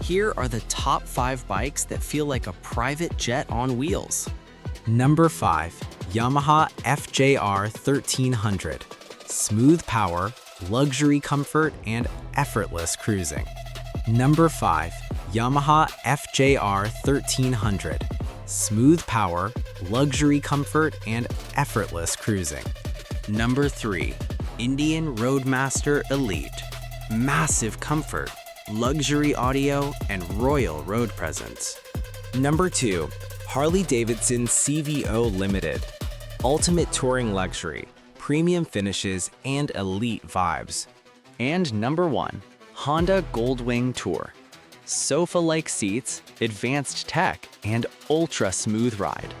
Here are the top 5 bikes that feel like a private jet on wheels. Number 5. Yamaha FJR 1300. Smooth power, luxury comfort, and effortless cruising. Number 5. Yamaha FJR 1300. Smooth power, luxury comfort, and effortless cruising. Number 3. Indian Roadmaster Elite. Massive comfort, luxury audio, and royal road presence. Number 2. Harley-Davidson CVO Limited. Ultimate touring luxury, premium finishes, and elite vibes. And number 1. Honda Goldwing Tour. Sofa-like seats, advanced tech, and ultra-smooth ride.